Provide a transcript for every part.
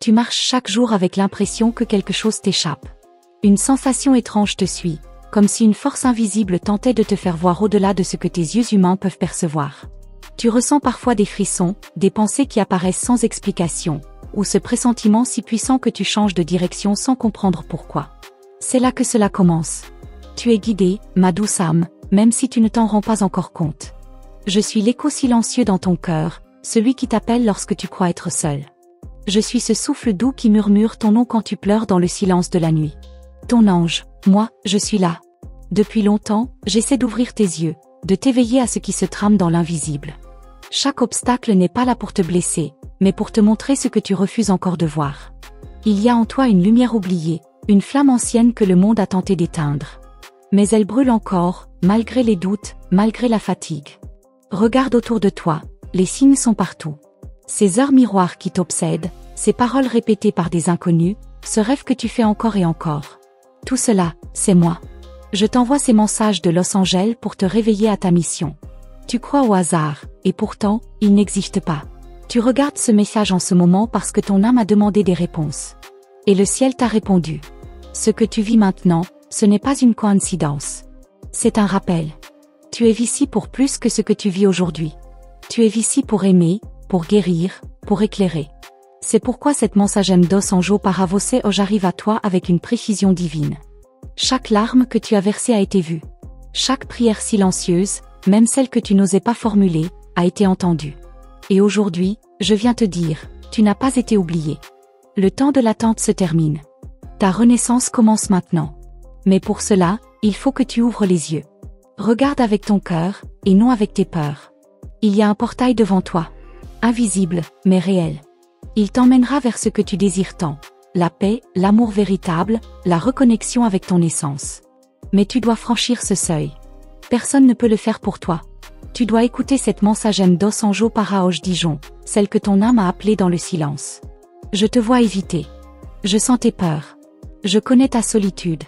tu marches chaque jour avec l'impression que quelque chose t'échappe. Une sensation étrange te suit, comme si une force invisible tentait de te faire voir au-delà de ce que tes yeux humains peuvent percevoir. Tu ressens parfois des frissons, des pensées qui apparaissent sans explication, ou ce pressentiment si puissant que tu changes de direction sans comprendre pourquoi. C'est là que cela commence. Tu es guidée, ma douce âme, même si tu ne t'en rends pas encore compte. Je suis l'écho silencieux dans ton cœur, celui qui t'appelle lorsque tu crois être seul. Je suis ce souffle doux qui murmure ton nom quand tu pleures dans le silence de la nuit. Ton ange, moi, je suis là. Depuis longtemps, j'essaie d'ouvrir tes yeux, de t'éveiller à ce qui se trame dans l'invisible. Chaque obstacle n'est pas là pour te blesser, mais pour te montrer ce que tu refuses encore de voir. Il y a en toi une lumière oubliée, une flamme ancienne que le monde a tenté d'éteindre. Mais elle brûle encore, malgré les doutes, malgré la fatigue. Regarde autour de toi, les signes sont partout. Ces heures miroirs qui t'obsèdent, ces paroles répétées par des inconnus, ce rêve que tu fais encore et encore. Tout cela, c'est moi. Je t'envoie ces messages de Los Angeles pour te réveiller à ta mission. Tu crois au hasard, et pourtant, il n'existe pas. Tu regardes ce message en ce moment parce que ton âme a demandé des réponses. Et le ciel t'a répondu. Ce que tu vis maintenant, ce n'est pas une coïncidence. C'est un rappel. Tu es ici pour plus que ce que tu vis aujourd'hui. Tu es ici pour aimer, pour guérir, pour éclairer. C'est pourquoi cette mensagem dos anjo para você hoje arrive à toi avec une précision divine. Chaque larme que tu as versée a été vue. Chaque prière silencieuse, même celle que tu n'osais pas formuler, a été entendue. Et aujourd'hui, je viens te dire, tu n'as pas été oublié. Le temps de l'attente se termine. Ta renaissance commence maintenant. Mais pour cela, il faut que tu ouvres les yeux. Regarde avec ton cœur, et non avec tes peurs. Il y a un portail devant toi. Invisible, mais réel. Il t'emmènera vers ce que tu désires tant. La paix, l'amour véritable, la reconnexion avec ton essence. Mais tu dois franchir ce seuil. Personne ne peut le faire pour toi. Tu dois écouter cette mensagem dos anjo para hoje Dijon, celle que ton âme a appelée dans le silence. Je te vois éviter. Je sens tes peurs. Je connais ta solitude.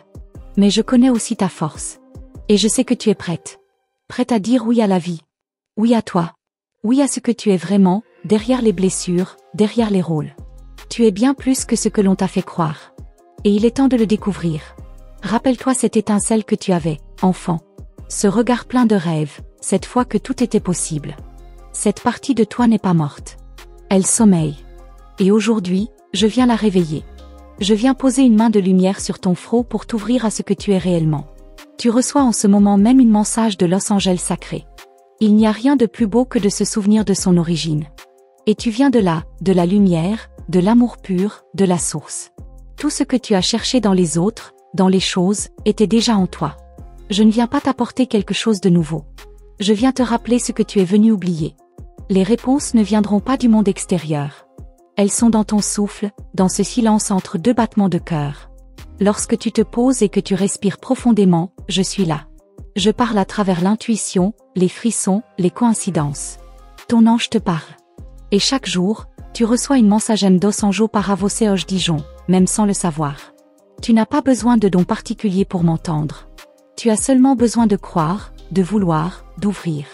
Mais je connais aussi ta force. Et je sais que tu es prête. Prête à dire oui à la vie. Oui à toi. Oui à ce que tu es vraiment, derrière les blessures, derrière les rôles. Tu es bien plus que ce que l'on t'a fait croire. Et il est temps de le découvrir. Rappelle-toi cette étincelle que tu avais, enfant. Ce regard plein de rêves, cette fois que tout était possible. Cette partie de toi n'est pas morte. Elle sommeille. Et aujourd'hui, je viens la réveiller. Je viens poser une main de lumière sur ton front pour t'ouvrir à ce que tu es réellement. Tu reçois en ce moment même une message de Los Angeles sacré. Il n'y a rien de plus beau que de se souvenir de son origine. Et tu viens de là, de la lumière, de l'amour pur, de la source. Tout ce que tu as cherché dans les autres, dans les choses, était déjà en toi. Je ne viens pas t'apporter quelque chose de nouveau. Je viens te rappeler ce que tu es venu oublier. Les réponses ne viendront pas du monde extérieur. Elles sont dans ton souffle, dans ce silence entre deux battements de cœur. Lorsque tu te poses et que tu respires profondément, je suis là. Je parle à travers l'intuition, les frissons, les coïncidences. Ton ange te parle. Et chaque jour, tu reçois une mensagem dos anjo para você hoje Dijon, même sans le savoir. Tu n'as pas besoin de dons particuliers pour m'entendre. Tu as seulement besoin de croire, de vouloir, d'ouvrir.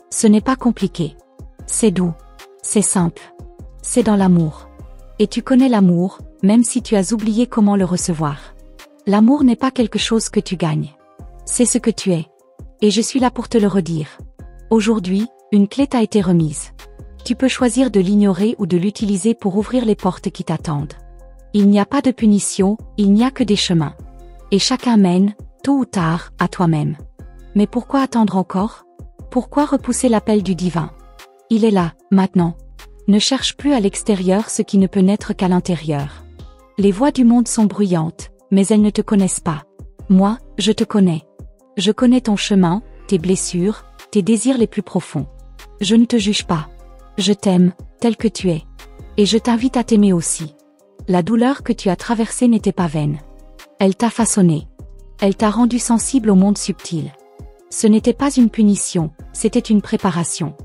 Ce n'est pas compliqué. C'est doux. C'est simple. C'est dans l'amour. Et tu connais l'amour, même si tu as oublié comment le recevoir. L'amour n'est pas quelque chose que tu gagnes. C'est ce que tu es. Et je suis là pour te le redire. Aujourd'hui, une clé t'a été remise. Tu peux choisir de l'ignorer ou de l'utiliser pour ouvrir les portes qui t'attendent. Il n'y a pas de punition, il n'y a que des chemins. Et chacun mène, tôt ou tard, à toi-même. Mais pourquoi attendre encore? Pourquoi repousser l'appel du divin? Il est là, maintenant. Ne cherche plus à l'extérieur ce qui ne peut naître qu'à l'intérieur. Les voix du monde sont bruyantes, mais elles ne te connaissent pas. Moi, je te connais. Je connais ton chemin, tes blessures, tes désirs les plus profonds. Je ne te juge pas. Je t'aime, tel que tu es. Et je t'invite à t'aimer aussi. La douleur que tu as traversée n'était pas vaine. Elle t'a façonné. Elle t'a rendu sensible au monde subtil. Ce n'était pas une punition, c'était une préparation.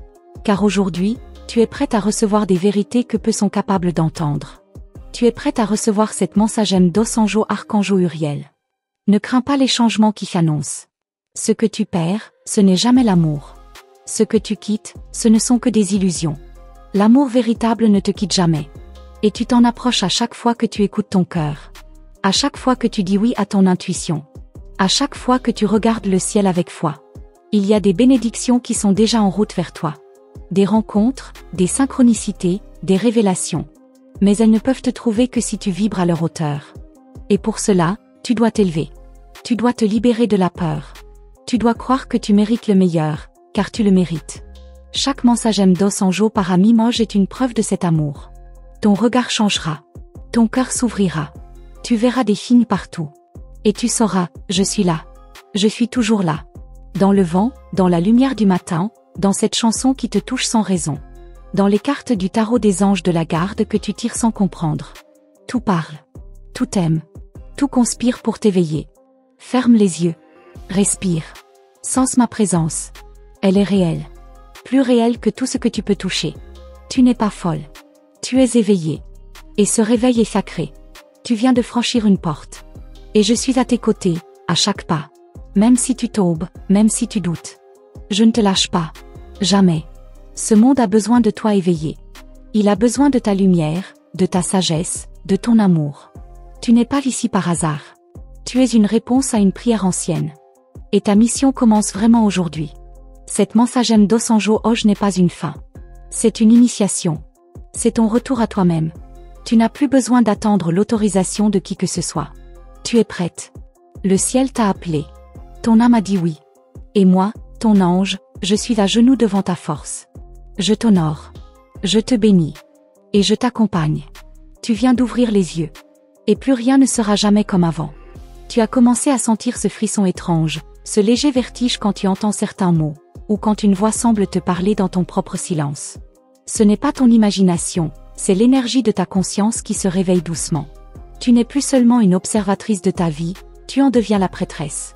Car aujourd'hui, tu es prête à recevoir des vérités que peu sont capables d'entendre. Tu es prête à recevoir cette mensagem dos anjo archangeau Uriel. Ne crains pas les changements qui s'annoncent. Ce que tu perds, ce n'est jamais l'amour. Ce que tu quittes, ce ne sont que des illusions. L'amour véritable ne te quitte jamais. Et tu t'en approches à chaque fois que tu écoutes ton cœur. À chaque fois que tu dis oui à ton intuition. À chaque fois que tu regardes le ciel avec foi. Il y a des bénédictions qui sont déjà en route vers toi. Des rencontres, des synchronicités, des révélations. Mais elles ne peuvent te trouver que si tu vibres à leur hauteur. Et pour cela, tu dois t'élever. Tu dois te libérer de la peur. Tu dois croire que tu mérites le meilleur, car tu le mérites. Chaque mensagem dos anjo para Mimoj est une preuve de cet amour. Ton regard changera. Ton cœur s'ouvrira. Tu verras des signes partout. Et tu sauras, je suis là. Je suis toujours là. Dans le vent, dans la lumière du matin, dans cette chanson qui te touche sans raison. Dans les cartes du tarot des anges de la garde que tu tires sans comprendre. Tout parle. Tout aime. Tout conspire pour t'éveiller. Ferme les yeux. Respire. Sens ma présence. Elle est réelle. Plus réelle que tout ce que tu peux toucher. Tu n'es pas folle. Tu es éveillée. Et ce réveil est sacré. Tu viens de franchir une porte. Et je suis à tes côtés, à chaque pas. Même si tu tombes, même si tu doutes. Je ne te lâche pas. Jamais. Ce monde a besoin de toi éveillé. Il a besoin de ta lumière, de ta sagesse, de ton amour. Tu n'es pas ici par hasard. Tu es une réponse à une prière ancienne. Et ta mission commence vraiment aujourd'hui. Cette mensagem dos anjo hoje n'est pas une fin. C'est une initiation. C'est ton retour à toi-même. Tu n'as plus besoin d'attendre l'autorisation de qui que ce soit. Tu es prête. Le ciel t'a appelé. Ton âme a dit oui. Et moi, ton ange, je suis à genoux devant ta force. Je t'honore. Je te bénis. Et je t'accompagne. Tu viens d'ouvrir les yeux. Et plus rien ne sera jamais comme avant. Tu as commencé à sentir ce frisson étrange, ce léger vertige quand tu entends certains mots, ou quand une voix semble te parler dans ton propre silence. Ce n'est pas ton imagination, c'est l'énergie de ta conscience qui se réveille doucement. Tu n'es plus seulement une observatrice de ta vie, tu en deviens la prêtresse.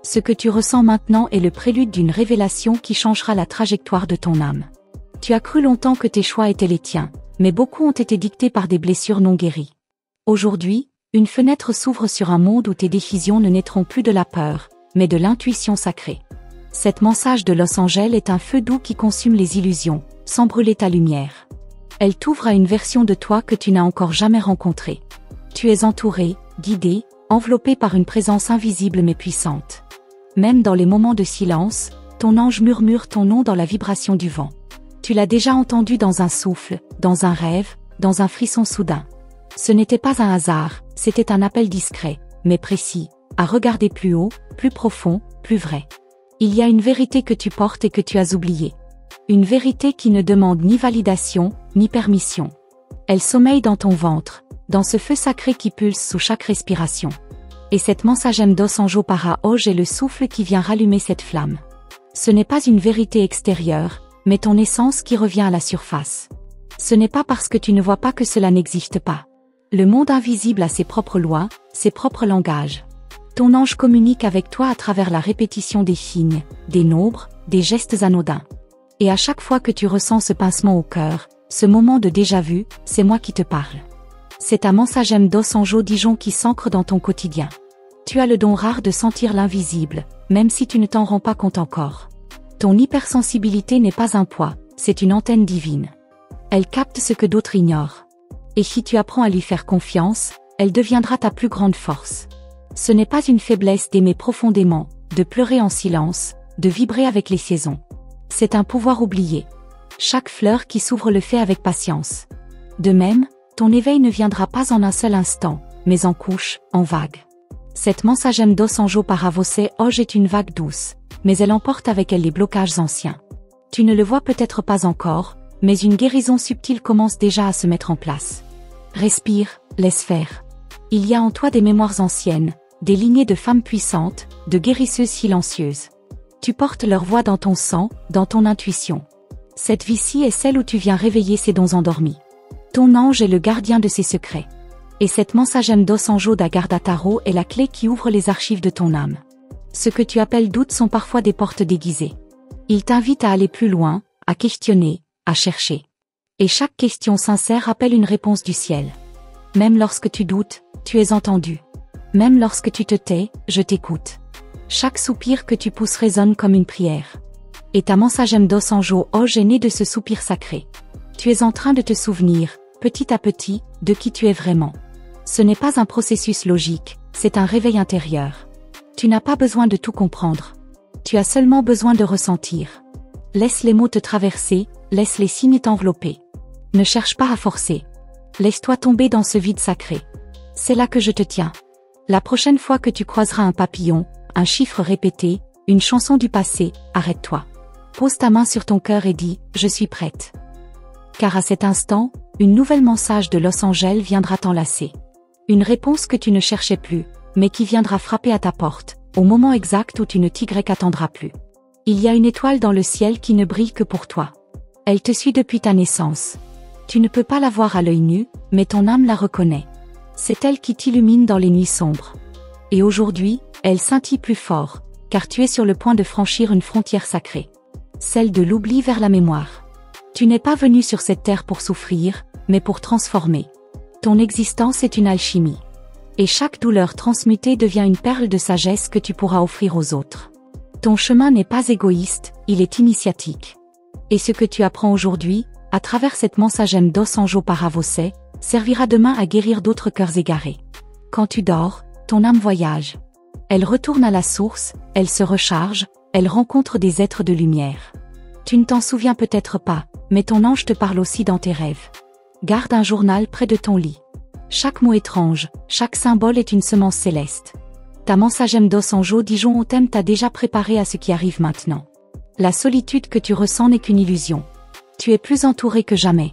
Ce que tu ressens maintenant est le prélude d'une révélation qui changera la trajectoire de ton âme. Tu as cru longtemps que tes choix étaient les tiens, mais beaucoup ont été dictés par des blessures non guéries. Aujourd'hui, une fenêtre s'ouvre sur un monde où tes décisions ne naîtront plus de la peur, mais de l'intuition sacrée. Cette mensage de Los Angeles est un feu doux qui consume les illusions, sans brûler ta lumière. Elle t'ouvre à une version de toi que tu n'as encore jamais rencontrée. Tu es entouré, guidé, enveloppé par une présence invisible mais puissante. Même dans les moments de silence, ton ange murmure ton nom dans la vibration du vent. Tu l'as déjà entendu dans un souffle, dans un rêve, dans un frisson soudain. Ce n'était pas un hasard, c'était un appel discret, mais précis, à regarder plus haut, plus profond, plus vrai. Il y a une vérité que tu portes et que tu as oubliée. Une vérité qui ne demande ni validation, ni permission. Elle sommeille dans ton ventre, dans ce feu sacré qui pulse sous chaque respiration. Et cette mensagem dos anjo para hoje est le souffle qui vient rallumer cette flamme. Ce n'est pas une vérité extérieure, mais ton essence qui revient à la surface. Ce n'est pas parce que tu ne vois pas que cela n'existe pas. Le monde invisible a ses propres lois, ses propres langages. Ton ange communique avec toi à travers la répétition des signes, des nombres, des gestes anodins. Et à chaque fois que tu ressens ce pincement au cœur, ce moment de déjà-vu, c'est moi qui te parle. C'est ta mensagem dos anjo Dijon qui s'ancre dans ton quotidien. Tu as le don rare de sentir l'invisible, même si tu ne t'en rends pas compte encore. Ton hypersensibilité n'est pas un poids, c'est une antenne divine. Elle capte ce que d'autres ignorent. Et si tu apprends à lui faire confiance, elle deviendra ta plus grande force. Ce n'est pas une faiblesse d'aimer profondément, de pleurer en silence, de vibrer avec les saisons. C'est un pouvoir oublié. Chaque fleur qui s'ouvre le fait avec patience. De même, ton éveil ne viendra pas en un seul instant, mais en couches, en vagues. Cette mensagem dos anjo para você hoje est une vague douce, mais elle emporte avec elle les blocages anciens. Tu ne le vois peut-être pas encore, mais une guérison subtile commence déjà à se mettre en place. Respire, laisse faire. Il y a en toi des mémoires anciennes, des lignées de femmes puissantes, de guérisseuses silencieuses. Tu portes leur voix dans ton sang, dans ton intuition. Cette vie-ci est celle où tu viens réveiller ces dons endormis. Ton ange est le gardien de ces secrets. Et cette mensagem dos anjo da guarda tarot est la clé qui ouvre les archives de ton âme. Ce que tu appelles doutes sont parfois des portes déguisées. Ils t'invitent à aller plus loin, à questionner, à chercher. Et chaque question sincère appelle une réponse du ciel. Même lorsque tu doutes, tu es entendu. Même lorsque tu te tais, je t'écoute. Chaque soupir que tu pousses résonne comme une prière. Et ta mensagem dos anjo hoje est née de ce soupir sacré. Tu es en train de te souvenir, petit à petit, de qui tu es vraiment. Ce n'est pas un processus logique, c'est un réveil intérieur. Tu n'as pas besoin de tout comprendre. Tu as seulement besoin de ressentir. Laisse les mots te traverser, laisse les signes t'envelopper. Ne cherche pas à forcer. Laisse-toi tomber dans ce vide sacré. C'est là que je te tiens. La prochaine fois que tu croiseras un papillon, un chiffre répété, une chanson du passé, arrête-toi. Pose ta main sur ton cœur et dis « Je suis prête ». Car à cet instant, une nouvelle message de Los Angeles viendra t'enlacer. Une réponse que tu ne cherchais plus, mais qui viendra frapper à ta porte, au moment exact où tu ne t'attendras plus. Il y a une étoile dans le ciel qui ne brille que pour toi. Elle te suit depuis ta naissance. Tu ne peux pas la voir à l'œil nu, mais ton âme la reconnaît. C'est elle qui t'illumine dans les nuits sombres. Et aujourd'hui, elle scintille plus fort, car tu es sur le point de franchir une frontière sacrée. Celle de l'oubli vers la mémoire. Tu n'es pas venu sur cette terre pour souffrir, mais pour transformer. Ton existence est une alchimie. Et chaque douleur transmutée devient une perle de sagesse que tu pourras offrir aux autres. Ton chemin n'est pas égoïste, il est initiatique. Et ce que tu apprends aujourd'hui, à travers cette mensagem dos anjo para você, servira demain à guérir d'autres cœurs égarés. Quand tu dors, ton âme voyage. Elle retourne à la source, elle se recharge, elle rencontre des êtres de lumière. Tu ne t'en souviens peut-être pas, mais ton ange te parle aussi dans tes rêves. Garde un journal près de ton lit. Chaque mot étrange, chaque symbole est une semence céleste. Ta mensagem dos anjo Dijon au thème t'a déjà préparé à ce qui arrive maintenant. La solitude que tu ressens n'est qu'une illusion. Tu es plus entouré que jamais.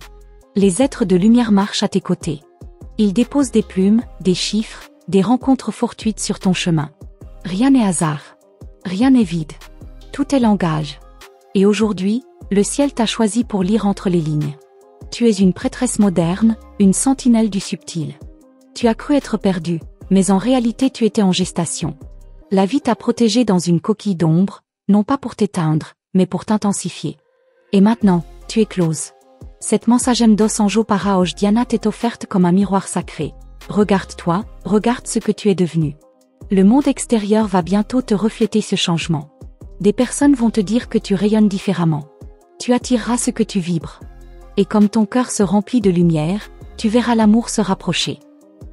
Les êtres de lumière marchent à tes côtés. Ils déposent des plumes, des chiffres, des rencontres fortuites sur ton chemin. Rien n'est hasard. Rien n'est vide. Tout est langage. Et aujourd'hui, le ciel t'a choisi pour lire entre les lignes. Tu es une prêtresse moderne, une sentinelle du subtil. Tu as cru être perdu, mais en réalité tu étais en gestation. La vie t'a protégé dans une coquille d'ombre, non pas pour t'éteindre, mais pour t'intensifier. Et maintenant, tu écloses. Cette mensagem dos anjo para hoje Diana t'est offerte comme un miroir sacré. Regarde-toi, regarde ce que tu es devenu. Le monde extérieur va bientôt te refléter ce changement. Des personnes vont te dire que tu rayonnes différemment. Tu attireras ce que tu vibres. Et comme ton cœur se remplit de lumière, tu verras l'amour se rapprocher.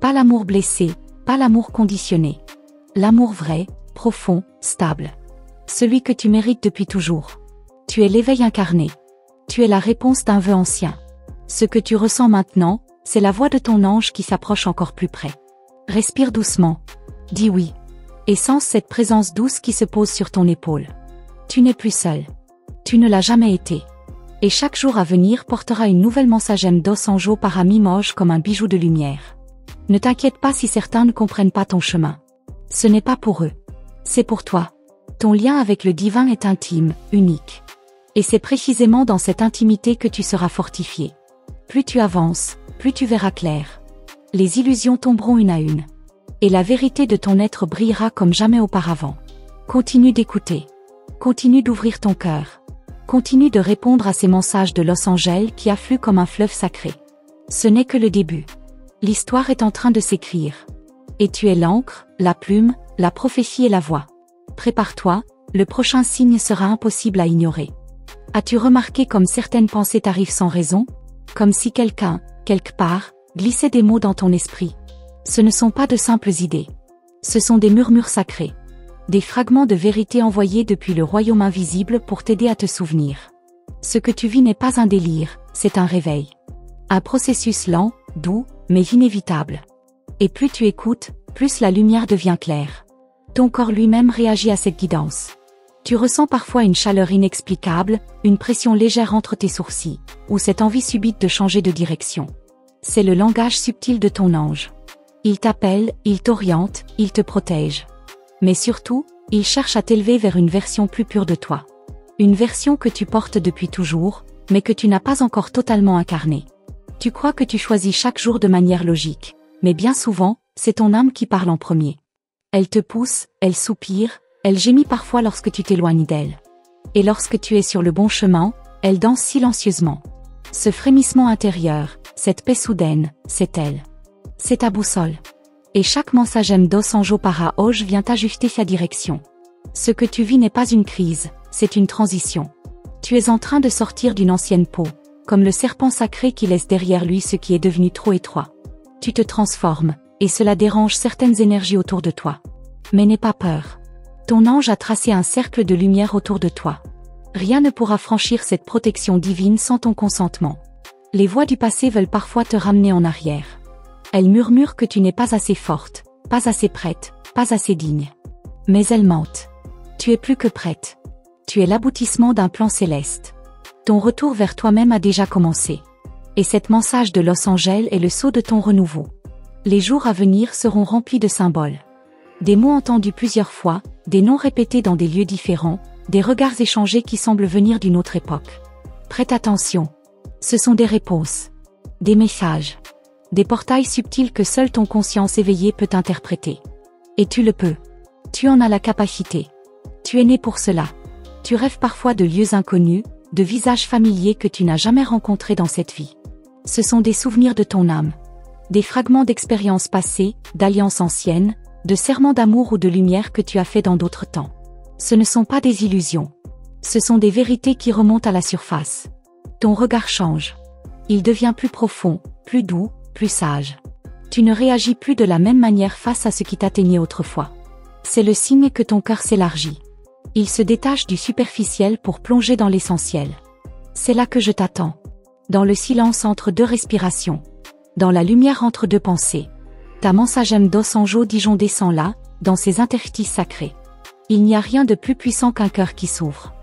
Pas l'amour blessé, pas l'amour conditionné. L'amour vrai, profond, stable. Celui que tu mérites depuis toujours. Tu es l'éveil incarné. Tu es la réponse d'un vœu ancien. Ce que tu ressens maintenant, c'est la voix de ton ange qui s'approche encore plus près. Respire doucement. Dis oui. Et sens cette présence douce qui se pose sur ton épaule. Tu n'es plus seul. Tu ne l'as jamais été. Et chaque jour à venir portera une nouvelle mensagem dos anjo para mimoj comme un bijou de lumière. Ne t'inquiète pas si certains ne comprennent pas ton chemin. Ce n'est pas pour eux. C'est pour toi. Ton lien avec le divin est intime, unique. Et c'est précisément dans cette intimité que tu seras fortifié. Plus tu avances, plus tu verras clair. Les illusions tomberont une à une. Et la vérité de ton être brillera comme jamais auparavant. Continue d'écouter. Continue d'ouvrir ton cœur. Continue de répondre à ces messages de Los Angeles qui affluent comme un fleuve sacré. Ce n'est que le début. L'histoire est en train de s'écrire. Et tu es l'encre, la plume, la prophétie et la voix. Prépare-toi, le prochain signe sera impossible à ignorer. As-tu remarqué comme certaines pensées t'arrivent sans raison? Comme si quelqu'un, quelque part, glissait des mots dans ton esprit. Ce ne sont pas de simples idées. Ce sont des murmures sacrés. Des fragments de vérité envoyés depuis le royaume invisible pour t'aider à te souvenir. Ce que tu vis n'est pas un délire, c'est un réveil. Un processus lent, doux, mais inévitable. Et plus tu écoutes, plus la lumière devient claire. Ton corps lui-même réagit à cette guidance. Tu ressens parfois une chaleur inexplicable, une pression légère entre tes sourcils, ou cette envie subite de changer de direction. C'est le langage subtil de ton ange. Il t'appelle, il t'oriente, il te protège. Mais surtout, il cherche à t'élever vers une version plus pure de toi. Une version que tu portes depuis toujours, mais que tu n'as pas encore totalement incarnée. Tu crois que tu choisis chaque jour de manière logique, mais bien souvent, c'est ton âme qui parle en premier. Elle te pousse, elle soupire, elle gémit parfois lorsque tu t'éloignes d'elle. Et lorsque tu es sur le bon chemin, elle danse silencieusement. Ce frémissement intérieur, cette paix soudaine, c'est elle. C'est ta boussole. Et chaque mensagem dos anjo para hoje vient ajuster sa direction. Ce que tu vis n'est pas une crise, c'est une transition. Tu es en train de sortir d'une ancienne peau, comme le serpent sacré qui laisse derrière lui ce qui est devenu trop étroit. Tu te transformes, et cela dérange certaines énergies autour de toi. Mais n'aie pas peur. Ton ange a tracé un cercle de lumière autour de toi. Rien ne pourra franchir cette protection divine sans ton consentement. Les voix du passé veulent parfois te ramener en arrière. Elles murmurent que tu n'es pas assez forte, pas assez prête, pas assez digne. Mais elles mentent. Tu es plus que prête. Tu es l'aboutissement d'un plan céleste. Ton retour vers toi-même a déjà commencé. Et cette message de Los Angeles est le sceau de ton renouveau. Les jours à venir seront remplis de symboles. Des mots entendus plusieurs fois, des noms répétés dans des lieux différents, des regards échangés qui semblent venir d'une autre époque. Prête attention. Ce sont des réponses. Des messages. Des portails subtils que seule ton conscience éveillée peut interpréter. Et tu le peux. Tu en as la capacité. Tu es né pour cela. Tu rêves parfois de lieux inconnus, de visages familiers que tu n'as jamais rencontrés dans cette vie. Ce sont des souvenirs de ton âme. Des fragments d'expériences passées, d'alliances anciennes, de serments d'amour ou de lumière que tu as fait dans d'autres temps. Ce ne sont pas des illusions. Ce sont des vérités qui remontent à la surface. Ton regard change. Il devient plus profond, plus doux, plus sage. Tu ne réagis plus de la même manière face à ce qui t'atteignait autrefois. C'est le signe que ton cœur s'élargit. Il se détache du superficiel pour plonger dans l'essentiel. C'est là que je t'attends. Dans le silence entre deux respirations. Dans la lumière entre deux pensées. Ta mensagem dos anjo Dijon descend là, dans ces interstices sacrés. Il n'y a rien de plus puissant qu'un cœur qui s'ouvre.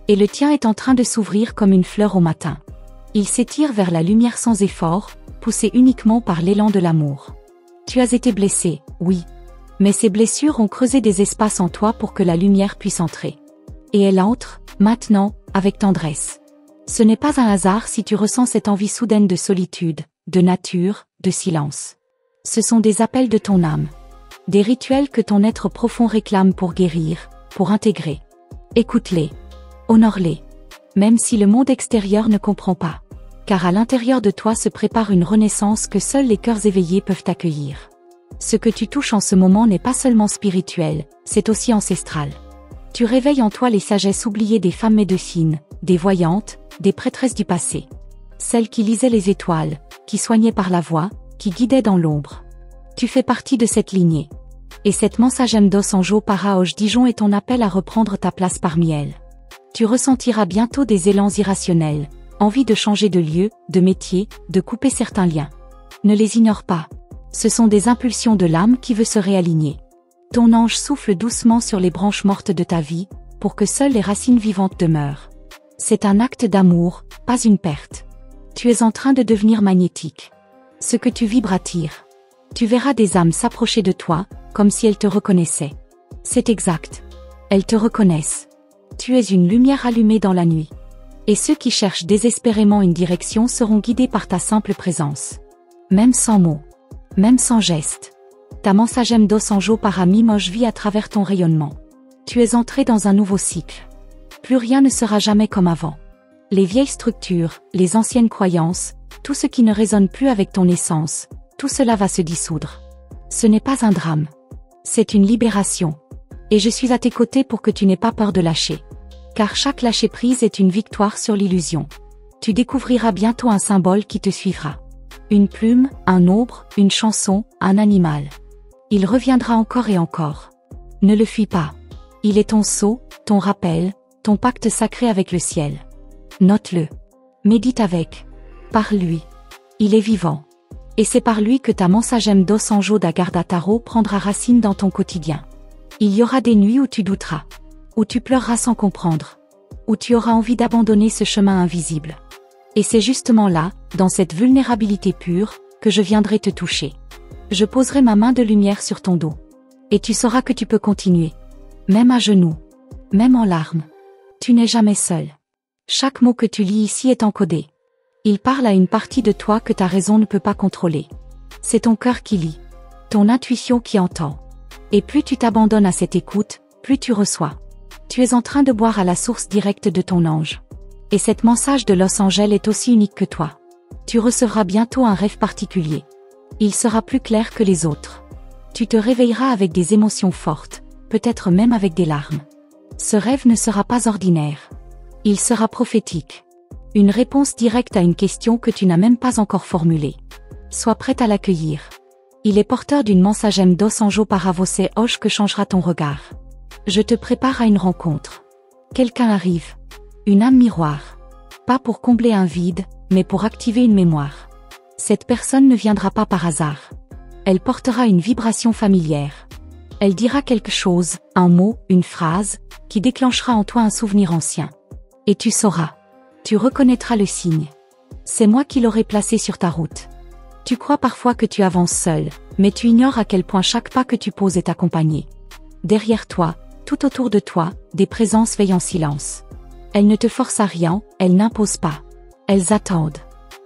Et le tien est en train de s'ouvrir comme une fleur au matin. Il s'étire vers la lumière sans effort, poussé uniquement par l'élan de l'amour. Tu as été blessé, oui. Mais ces blessures ont creusé des espaces en toi pour que la lumière puisse entrer. Et elle entre, maintenant, avec tendresse. Ce n'est pas un hasard si tu ressens cette envie soudaine de solitude, de nature, de silence. Ce sont des appels de ton âme. Des rituels que ton être profond réclame pour guérir, pour intégrer. Écoute-les. Honore-les. Même si le monde extérieur ne comprend pas. Car à l'intérieur de toi se prépare une renaissance que seuls les cœurs éveillés peuvent accueillir. Ce que tu touches en ce moment n'est pas seulement spirituel, c'est aussi ancestral. Tu réveilles en toi les sagesses oubliées des femmes médecines, des voyantes, des prêtresses du passé. Celles qui lisaient les étoiles, qui soignaient par la voix, qui guidaient dans l'ombre. Tu fais partie de cette lignée. Et cette mensagem dos anjo Paraoj Dijon est ton appel à reprendre ta place parmi elles. Tu ressentiras bientôt des élans irrationnels, envie de changer de lieu, de métier, de couper certains liens. Ne les ignore pas. Ce sont des impulsions de l'âme qui veut se réaligner. Ton ange souffle doucement sur les branches mortes de ta vie, pour que seules les racines vivantes demeurent. C'est un acte d'amour, pas une perte. Tu es en train de devenir magnétique. Ce que tu vibres attire. Tu verras des âmes s'approcher de toi, comme si elles te reconnaissaient. C'est exact. Elles te reconnaissent. Tu es une lumière allumée dans la nuit. Et ceux qui cherchent désespérément une direction seront guidés par ta simple présence. Même sans mots. Même sans geste. Ta mensagem dos anjo para Mimoche vit à travers ton rayonnement. Tu es entré dans un nouveau cycle. Plus rien ne sera jamais comme avant. Les vieilles structures, les anciennes croyances, tout ce qui ne résonne plus avec ton essence, tout cela va se dissoudre. Ce n'est pas un drame. C'est une libération. Et je suis à tes côtés pour que tu n'aies pas peur de lâcher. Car chaque lâcher-prise est une victoire sur l'illusion. Tu découvriras bientôt un symbole qui te suivra. Une plume, un aubre, une chanson, un animal. Il reviendra encore et encore. Ne le fuis pas. Il est ton sceau, ton rappel, ton pacte sacré avec le ciel. Note-le. Médite avec. Par lui. Il est vivant. Et c'est par lui que ta mensagem dos anjo da Guarda Tarot prendra racine dans ton quotidien. Il y aura des nuits où tu douteras. Où tu pleureras sans comprendre. Où tu auras envie d'abandonner ce chemin invisible. Et c'est justement là, dans cette vulnérabilité pure, que je viendrai te toucher. Je poserai ma main de lumière sur ton dos. Et tu sauras que tu peux continuer. Même à genoux. Même en larmes. Tu n'es jamais seul. Chaque mot que tu lis ici est encodé. Il parle à une partie de toi que ta raison ne peut pas contrôler. C'est ton cœur qui lit. Ton intuition qui entend. Et plus tu t'abandonnes à cette écoute, plus tu reçois. Tu es en train de boire à la source directe de ton ange. Et cette mensage de Los Angeles est aussi unique que toi. Tu recevras bientôt un rêve particulier. Il sera plus clair que les autres. Tu te réveilleras avec des émotions fortes, peut-être même avec des larmes. Ce rêve ne sera pas ordinaire. Il sera prophétique. Une réponse directe à une question que tu n'as même pas encore formulée. Sois prête à l'accueillir. Il est porteur d'une mensagem dos anjo para você hoje que changera ton regard. Je te prépare à une rencontre. Quelqu'un arrive. Une âme miroir. Pas pour combler un vide, mais pour activer une mémoire. Cette personne ne viendra pas par hasard. Elle portera une vibration familière. Elle dira quelque chose, un mot, une phrase, qui déclenchera en toi un souvenir ancien. Et tu sauras. Tu reconnaîtras le signe. C'est moi qui l'aurai placé sur ta route. Tu crois parfois que tu avances seul, mais tu ignores à quel point chaque pas que tu poses est accompagné. Derrière toi, tout autour de toi, des présences veillent en silence. Elles ne te forcent à rien, elles n'imposent pas. Elles attendent.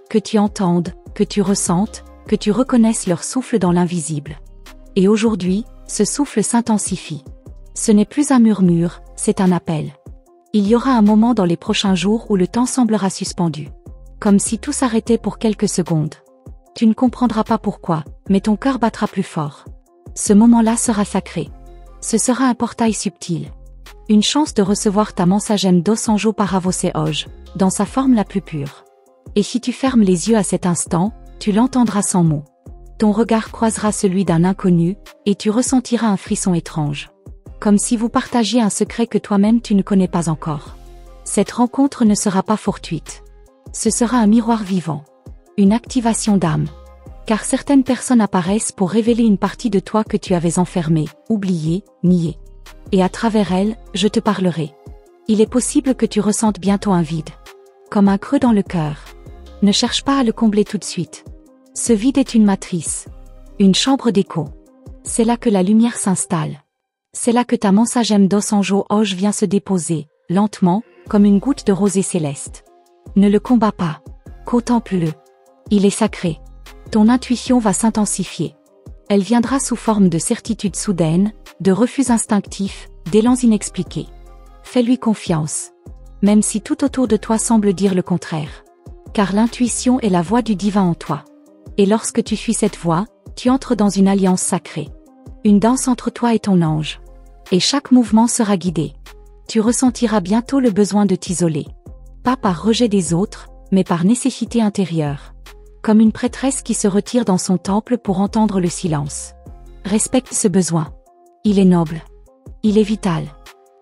Que tu entendes, que tu ressentes, que tu reconnaisses leur souffle dans l'invisible. Et aujourd'hui, ce souffle s'intensifie. Ce n'est plus un murmure, c'est un appel. Il y aura un moment dans les prochains jours où le temps semblera suspendu. Comme si tout s'arrêtait pour quelques secondes. Tu ne comprendras pas pourquoi, mais ton cœur battra plus fort. Ce moment-là sera sacré. Ce sera un portail subtil. Une chance de recevoir ta mensagem dos anjo para você hoje, dans sa forme la plus pure. Et si tu fermes les yeux à cet instant, tu l'entendras sans mots. Ton regard croisera celui d'un inconnu, et tu ressentiras un frisson étrange. Comme si vous partagiez un secret que toi-même tu ne connais pas encore. Cette rencontre ne sera pas fortuite. Ce sera un miroir vivant. Une activation d'âme. Car certaines personnes apparaissent pour révéler une partie de toi que tu avais enfermée, oubliée, niée. Et à travers elles, je te parlerai. Il est possible que tu ressentes bientôt un vide. Comme un creux dans le cœur. Ne cherche pas à le combler tout de suite. Ce vide est une matrice. Une chambre d'écho. C'est là que la lumière s'installe. C'est là que ta mensagem dos anjo hoje vient se déposer, lentement, comme une goutte de rosée céleste. Ne le combats pas. Contemple-le. Il est sacré. Ton intuition va s'intensifier. Elle viendra sous forme de certitudes soudaines, de refus instinctifs, d'élans inexpliqués. Fais-lui confiance. Même si tout autour de toi semble dire le contraire. Car l'intuition est la voix du divin en toi. Et lorsque tu suis cette voix, tu entres dans une alliance sacrée. Une danse entre toi et ton ange. Et chaque mouvement sera guidé. Tu ressentiras bientôt le besoin de t'isoler. Pas par rejet des autres, mais par nécessité intérieure. Comme une prêtresse qui se retire dans son temple pour entendre le silence. Respecte ce besoin. Il est noble. Il est vital.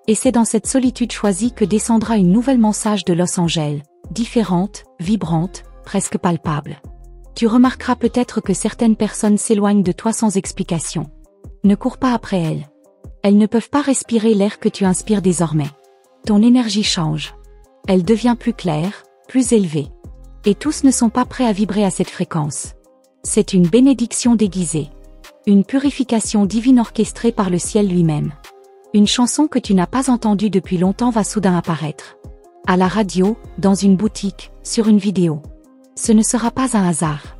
Et c'est dans cette solitude choisie que descendra une nouvelle mensage de Los Angeles, différente, vibrante, presque palpable. Tu remarqueras peut-être que certaines personnes s'éloignent de toi sans explication. Ne cours pas après elles. Elles ne peuvent pas respirer l'air que tu inspires désormais. Ton énergie change. Elle devient plus claire, plus élevée. Et tous ne sont pas prêts à vibrer à cette fréquence. C'est une bénédiction déguisée. Une purification divine orchestrée par le ciel lui-même. Une chanson que tu n'as pas entendue depuis longtemps va soudain apparaître. À la radio, dans une boutique, sur une vidéo. Ce ne sera pas un hasard.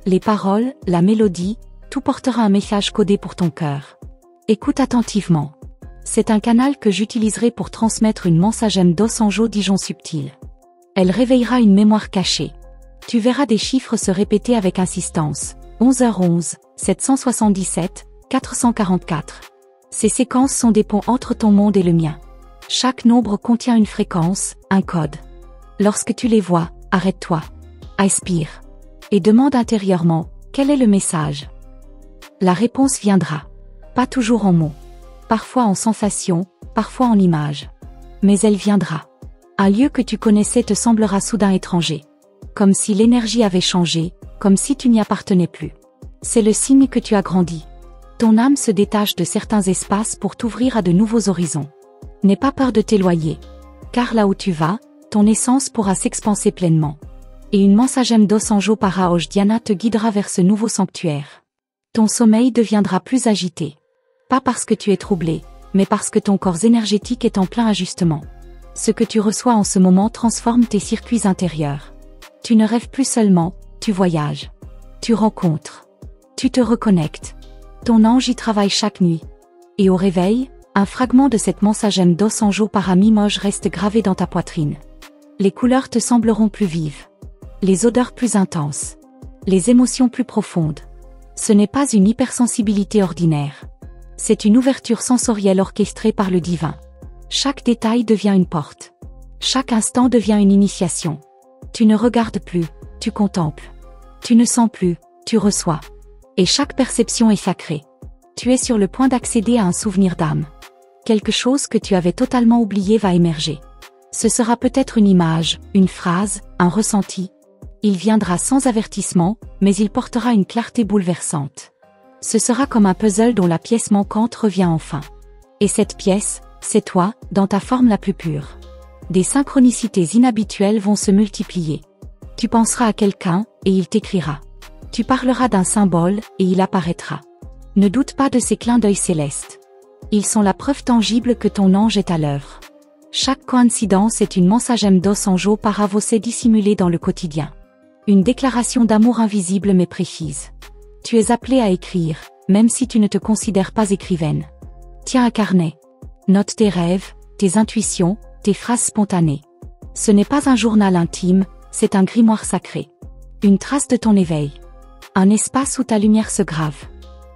Les paroles, la mélodie, tout portera un message codé pour ton cœur. Écoute attentivement. C'est un canal que j'utiliserai pour transmettre une mensagem dos anjo Dijon subtil. Elle réveillera une mémoire cachée. Tu verras des chiffres se répéter avec insistance. 11h11, 777, 444. Ces séquences sont des ponts entre ton monde et le mien. Chaque nombre contient une fréquence, un code. Lorsque tu les vois, arrête-toi. Aspire. Et demande intérieurement, quel est le message? La réponse viendra. Pas toujours en mots. Parfois en sensations, parfois en images. Mais elle viendra. Un lieu que tu connaissais te semblera soudain étranger. Comme si l'énergie avait changé, comme si tu n'y appartenais plus. C'est le signe que tu as grandi. Ton âme se détache de certains espaces pour t'ouvrir à de nouveaux horizons. N'aie pas peur de t'éloigner. Car là où tu vas, ton essence pourra s'expanser pleinement. Et une mensagem dos anjo para hoje Diana te guidera vers ce nouveau sanctuaire. Ton sommeil deviendra plus agité. Pas parce que tu es troublé, mais parce que ton corps énergétique est en plein ajustement. Ce que tu reçois en ce moment transforme tes circuits intérieurs. Tu ne rêves plus seulement, tu voyages. Tu rencontres. Tu te reconnectes. Ton ange y travaille chaque nuit. Et au réveil, un fragment de cette mensagem dos anjo para mim hoje reste gravé dans ta poitrine. Les couleurs te sembleront plus vives. Les odeurs plus intenses. Les émotions plus profondes. Ce n'est pas une hypersensibilité ordinaire. C'est une ouverture sensorielle orchestrée par le divin. Chaque détail devient une porte. Chaque instant devient une initiation. Tu ne regardes plus, tu contemples. Tu ne sens plus, tu reçois. Et chaque perception est sacrée. Tu es sur le point d'accéder à un souvenir d'âme. Quelque chose que tu avais totalement oublié va émerger. Ce sera peut-être une image, une phrase, un ressenti. Il viendra sans avertissement, mais il portera une clarté bouleversante. Ce sera comme un puzzle dont la pièce manquante revient enfin. Et cette pièce, c'est toi, dans ta forme la plus pure. Des synchronicités inhabituelles vont se multiplier. Tu penseras à quelqu'un, et il t'écrira. Tu parleras d'un symbole, et il apparaîtra. Ne doute pas de ces clins d'œil célestes. Ils sont la preuve tangible que ton ange est à l'œuvre. Chaque coïncidence est une mensagem dos anjo paravocé dissimulée dans le quotidien. Une déclaration d'amour invisible mais précise. Tu es appelé à écrire, même si tu ne te considères pas écrivaine. Tiens un carnet. Note tes rêves, tes intuitions, tes phrases spontanées. Ce n'est pas un journal intime, c'est un grimoire sacré. Une trace de ton éveil. Un espace où ta lumière se grave.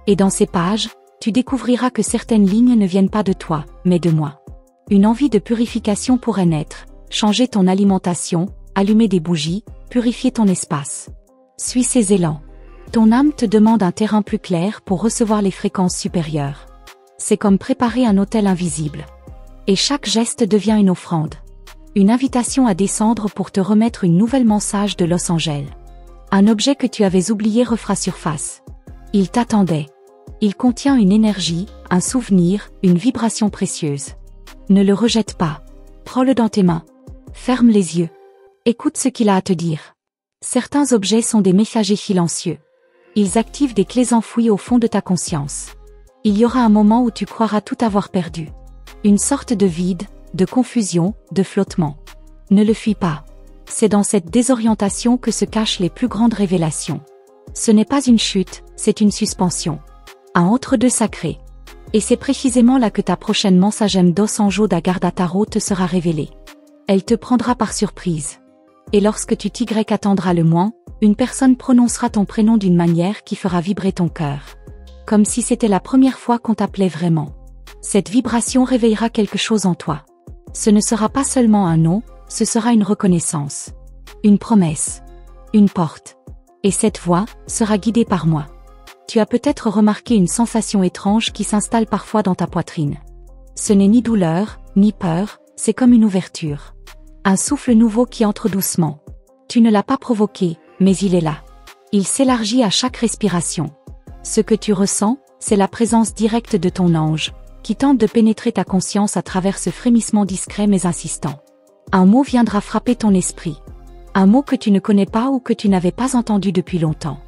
Et dans ces pages, tu découvriras que certaines lignes ne viennent pas de toi, mais de moi. Une envie de purification pourrait naître, changer ton alimentation, allumer des bougies, purifier ton espace. Suis ces élans. Ton âme te demande un terrain plus clair pour recevoir les fréquences supérieures. C'est comme préparer un autel invisible. Et chaque geste devient une offrande. Une invitation à descendre pour te remettre une nouvelle message de Los Angeles. Un objet que tu avais oublié refera surface. Il t'attendait. Il contient une énergie, un souvenir, une vibration précieuse. Ne le rejette pas. Prends-le dans tes mains. Ferme les yeux. Écoute ce qu'il a à te dire. Certains objets sont des messagers silencieux. Ils activent des clés enfouies au fond de ta conscience. Il y aura un moment où tu croiras tout avoir perdu. Une sorte de vide, de confusion, de flottement. Ne le fuis pas. C'est dans cette désorientation que se cachent les plus grandes révélations. Ce n'est pas une chute, c'est une suspension. Un entre-deux sacré. Et c'est précisément là que ta prochaine mensagem dos anjo da guarda tarot te sera révélée. Elle te prendra par surprise. Et lorsque tu t'y-attendras le moins, une personne prononcera ton prénom d'une manière qui fera vibrer ton cœur. Comme si c'était la première fois qu'on t'appelait vraiment. Cette vibration réveillera quelque chose en toi. Ce ne sera pas seulement un nom, ce sera une reconnaissance. Une promesse. Une porte. Et cette voix sera guidée par moi. Tu as peut-être remarqué une sensation étrange qui s'installe parfois dans ta poitrine. Ce n'est ni douleur, ni peur, c'est comme une ouverture. Un souffle nouveau qui entre doucement. Tu ne l'as pas provoqué, mais il est là. Il s'élargit à chaque respiration. Ce que tu ressens, c'est la présence directe de ton ange, qui tente de pénétrer ta conscience à travers ce frémissement discret mais insistant. Un mot viendra frapper ton esprit. Un mot que tu ne connais pas ou que tu n'avais pas entendu depuis longtemps.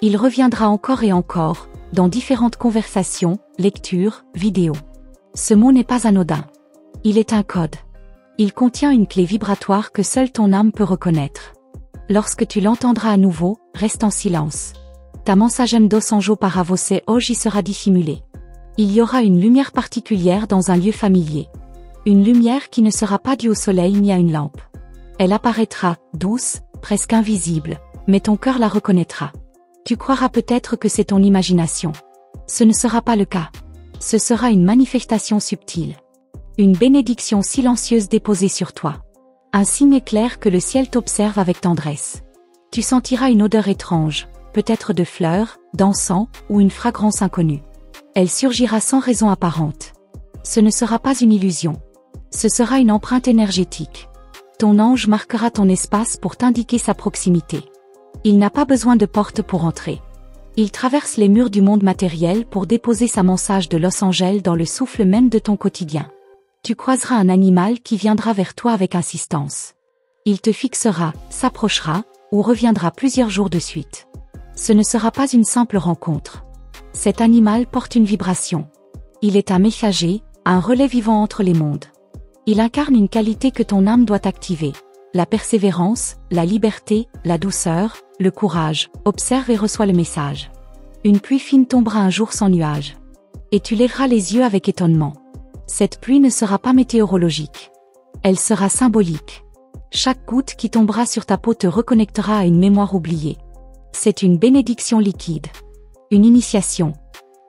Il reviendra encore et encore, dans différentes conversations, lectures, vidéos. Ce mot n'est pas anodin. Il est un code. Il contient une clé vibratoire que seule ton âme peut reconnaître. Lorsque tu l'entendras à nouveau, reste en silence. Ta mensagem dos anjo paravocé hoje y sera dissimulée. Il y aura une lumière particulière dans un lieu familier. Une lumière qui ne sera pas due au soleil ni à une lampe. Elle apparaîtra, douce, presque invisible, mais ton cœur la reconnaîtra. Tu croiras peut-être que c'est ton imagination. Ce ne sera pas le cas. Ce sera une manifestation subtile. Une bénédiction silencieuse déposée sur toi. Un signe clair que le ciel t'observe avec tendresse. Tu sentiras une odeur étrange, peut-être de fleurs, d'encens, ou une fragrance inconnue. Elle surgira sans raison apparente. Ce ne sera pas une illusion. Ce sera une empreinte énergétique. Ton ange marquera ton espace pour t'indiquer sa proximité. Il n'a pas besoin de porte pour entrer. Il traverse les murs du monde matériel pour déposer sa mensage de Los Angeles dans le souffle même de ton quotidien. Tu croiseras un animal qui viendra vers toi avec insistance. Il te fixera, s'approchera, ou reviendra plusieurs jours de suite. Ce ne sera pas une simple rencontre. Cet animal porte une vibration. Il est un messager, un relais vivant entre les mondes. Il incarne une qualité que ton âme doit activer. La persévérance, la liberté, la douceur, le courage. Observe et reçois le message. Une pluie fine tombera un jour sans nuage. Et tu lèveras les yeux avec étonnement. Cette pluie ne sera pas météorologique. Elle sera symbolique. Chaque goutte qui tombera sur ta peau te reconnectera à une mémoire oubliée. C'est une bénédiction liquide. Une initiation.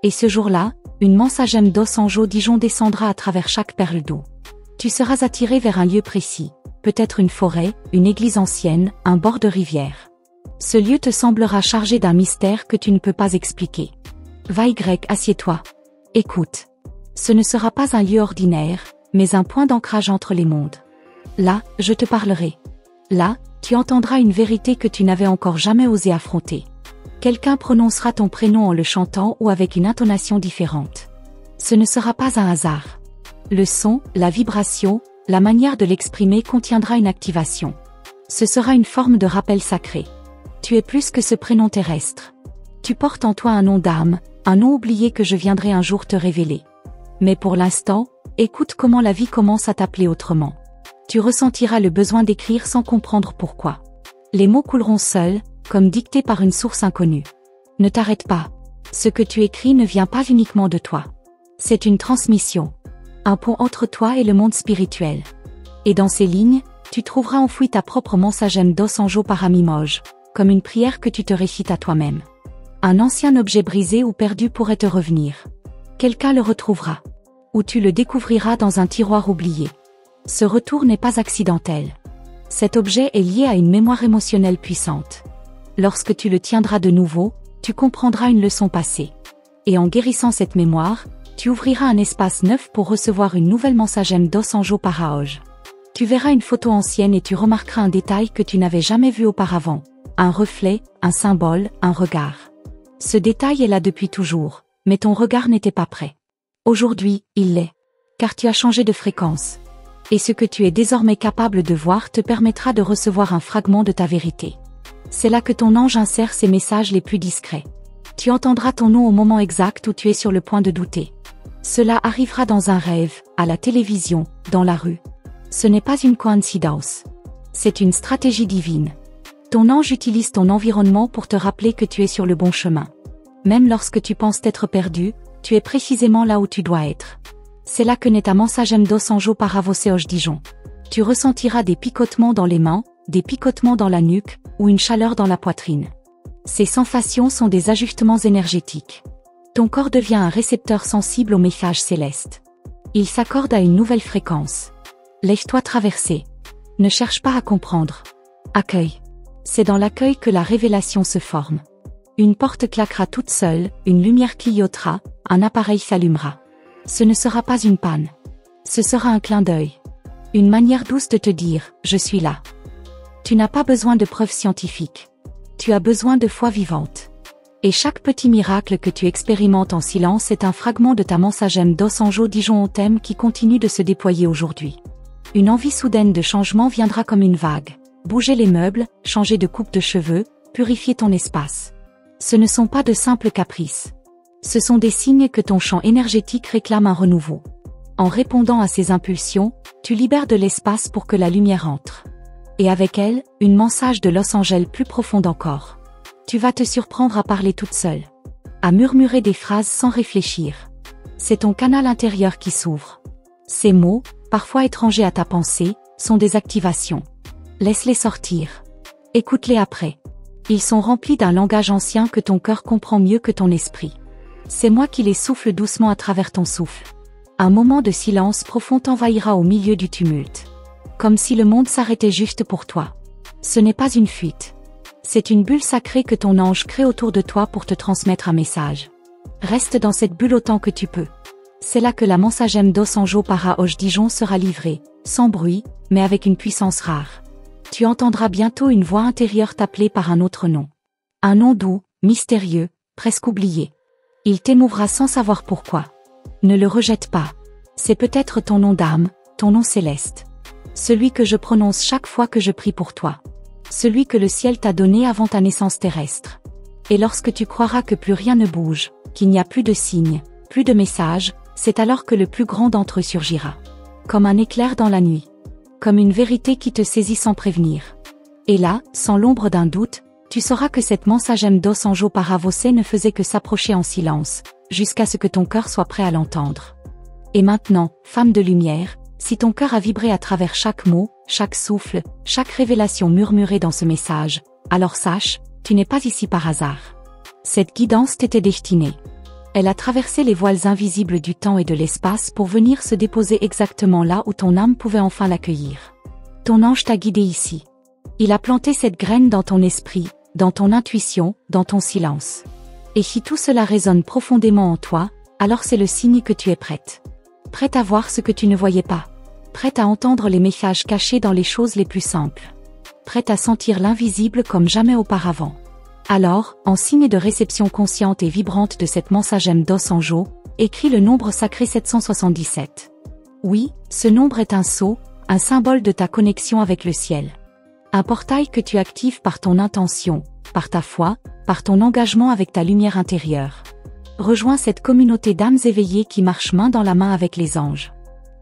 Et ce jour-là, une mensagem dos anjo Dijon descendra à travers chaque perle d'eau. Tu seras attiré vers un lieu précis, peut-être une forêt, une église ancienne, un bord de rivière. Ce lieu te semblera chargé d'un mystère que tu ne peux pas expliquer. Va assieds-toi. Écoute. Ce ne sera pas un lieu ordinaire, mais un point d'ancrage entre les mondes. Là, je te parlerai. Là, tu entendras une vérité que tu n'avais encore jamais osé affronter. Quelqu'un prononcera ton prénom en le chantant ou avec une intonation différente. Ce ne sera pas un hasard. Le son, la vibration, la manière de l'exprimer contiendra une activation. Ce sera une forme de rappel sacré. Tu es plus que ce prénom terrestre. Tu portes en toi un nom d'âme, un nom oublié que je viendrai un jour te révéler. Mais pour l'instant, écoute comment la vie commence à t'appeler autrement. Tu ressentiras le besoin d'écrire sans comprendre pourquoi. Les mots couleront seuls, comme dictés par une source inconnue. Ne t'arrête pas. Ce que tu écris ne vient pas uniquement de toi. C'est une transmission. Un pont entre toi et le monde spirituel. Et dans ces lignes, tu trouveras enfouie ta propre mensagem dos anjo paramimoge, comme une prière que tu te récites à toi-même. Un ancien objet brisé ou perdu pourrait te revenir. Quelqu'un le retrouvera. Ou tu le découvriras dans un tiroir oublié. Ce retour n'est pas accidentel. Cet objet est lié à une mémoire émotionnelle puissante. Lorsque tu le tiendras de nouveau, tu comprendras une leçon passée. Et en guérissant cette mémoire, tu ouvriras un espace neuf pour recevoir une nouvelle mensagem dos anjo paraoj. Tu verras une photo ancienne et tu remarqueras un détail que tu n'avais jamais vu auparavant. Un reflet, un symbole, un regard. Ce détail est là depuis toujours, mais ton regard n'était pas prêt. Aujourd'hui, il l'est. Car tu as changé de fréquence. Et ce que tu es désormais capable de voir te permettra de recevoir un fragment de ta vérité. C'est là que ton ange insère ses messages les plus discrets. Tu entendras ton nom au moment exact où tu es sur le point de douter. Cela arrivera dans un rêve, à la télévision, dans la rue. Ce n'est pas une coïncidence. C'est une stratégie divine. Ton ange utilise ton environnement pour te rappeler que tu es sur le bon chemin. Même lorsque tu penses t'être perdu, tu es précisément là où tu dois être. C'est là que naît ta mensagem dos anjo paravoseoj Dijon. Tu ressentiras des picotements dans les mains, des picotements dans la nuque, ou une chaleur dans la poitrine. Ces sensations sont des ajustements énergétiques. Ton corps devient un récepteur sensible aux messages célestes. Il s'accorde à une nouvelle fréquence. Laisse-toi traverser. Ne cherche pas à comprendre. Accueille. C'est dans l'accueil que la révélation se forme. Une porte claquera toute seule, une lumière clignotera, un appareil s'allumera. Ce ne sera pas une panne. Ce sera un clin d'œil. Une manière douce de te dire « Je suis là ». Tu n'as pas besoin de preuves scientifiques. Tu as besoin de foi vivante. Et chaque petit miracle que tu expérimentes en silence est un fragment de ta mensagem dos anjo Dijon au thème qui continue de se déployer aujourd'hui. Une envie soudaine de changement viendra comme une vague. Bouger les meubles, changer de coupe de cheveux, purifier ton espace. Ce ne sont pas de simples caprices. Ce sont des signes que ton champ énergétique réclame un renouveau. En répondant à ces impulsions, tu libères de l'espace pour que la lumière entre. Et avec elle, une mensage de Los Angeles plus profonde encore. Tu vas te surprendre à parler toute seule. À murmurer des phrases sans réfléchir. C'est ton canal intérieur qui s'ouvre. Ces mots, parfois étrangers à ta pensée, sont des activations. Laisse-les sortir. Écoute-les après. Ils sont remplis d'un langage ancien que ton cœur comprend mieux que ton esprit. C'est moi qui les souffle doucement à travers ton souffle. Un moment de silence profond t'envahira au milieu du tumulte. Comme si le monde s'arrêtait juste pour toi. Ce n'est pas une fuite. C'est une bulle sacrée que ton ange crée autour de toi pour te transmettre un message. Reste dans cette bulle autant que tu peux. C'est là que la mensagem dos anjo paraoj Dijon sera livrée, sans bruit, mais avec une puissance rare. Tu entendras bientôt une voix intérieure t'appeler par un autre nom. Un nom doux, mystérieux, presque oublié. Il t'émouvra sans savoir pourquoi. Ne le rejette pas. C'est peut-être ton nom d'âme, ton nom céleste. Celui que je prononce chaque fois que je prie pour toi. Celui que le ciel t'a donné avant ta naissance terrestre. Et lorsque tu croiras que plus rien ne bouge, qu'il n'y a plus de signes, plus de messages, c'est alors que le plus grand d'entre eux surgira. Comme un éclair dans la nuit. Comme une vérité qui te saisit sans prévenir. Et là, sans l'ombre d'un doute, tu sauras que cette mensagem dos anjo paravosé ne faisait que s'approcher en silence, jusqu'à ce que ton cœur soit prêt à l'entendre. Et maintenant, femme de lumière, si ton cœur a vibré à travers chaque mot, chaque souffle, chaque révélation murmurée dans ce message, alors sache, tu n'es pas ici par hasard. Cette guidance t'était destinée. Elle a traversé les voiles invisibles du temps et de l'espace pour venir se déposer exactement là où ton âme pouvait enfin l'accueillir. Ton ange t'a guidé ici. Il a planté cette graine dans ton esprit, dans ton intuition, dans ton silence. Et si tout cela résonne profondément en toi, alors c'est le signe que tu es prête. Prête à voir ce que tu ne voyais pas. Prête à entendre les messages cachés dans les choses les plus simples. Prête à sentir l'invisible comme jamais auparavant. Alors, en signe de réception consciente et vibrante de cette mensagem d'os en jo, écris le nombre sacré 777. Oui, ce nombre est un sceau, un symbole de ta connexion avec le ciel. Un portail que tu actives par ton intention, par ta foi, par ton engagement avec ta lumière intérieure. Rejoins cette communauté d'âmes éveillées qui marche main dans la main avec les anges.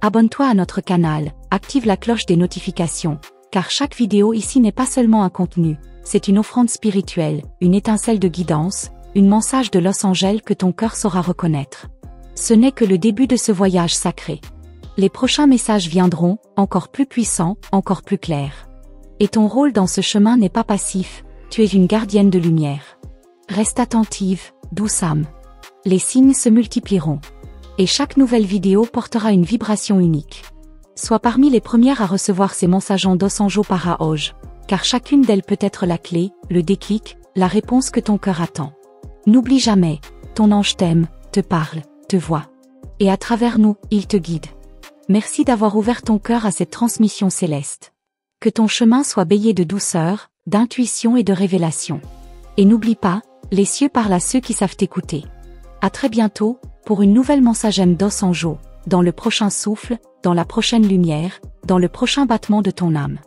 Abonne-toi à notre canal, active la cloche des notifications, car chaque vidéo ici n'est pas seulement un contenu, c'est une offrande spirituelle, une étincelle de guidance, une message de Los Angeles que ton cœur saura reconnaître. Ce n'est que le début de ce voyage sacré. Les prochains messages viendront, encore plus puissants, encore plus clairs. Et ton rôle dans ce chemin n'est pas passif, tu es une gardienne de lumière. Reste attentive, douce âme. Les signes se multiplieront. Et chaque nouvelle vidéo portera une vibration unique. Sois parmi les premières à recevoir ces messages d'os en jo par Aoj, car chacune d'elles peut être la clé, le déclic, la réponse que ton cœur attend. N'oublie jamais, ton ange t'aime, te parle, te voit. Et à travers nous, il te guide. Merci d'avoir ouvert ton cœur à cette transmission céleste. Que ton chemin soit baigné de douceur, d'intuition et de révélation. Et n'oublie pas, les cieux parlent à ceux qui savent écouter. À très bientôt, pour une nouvelle mensagem d'os en jo, dans le prochain souffle, dans la prochaine lumière, dans le prochain battement de ton âme.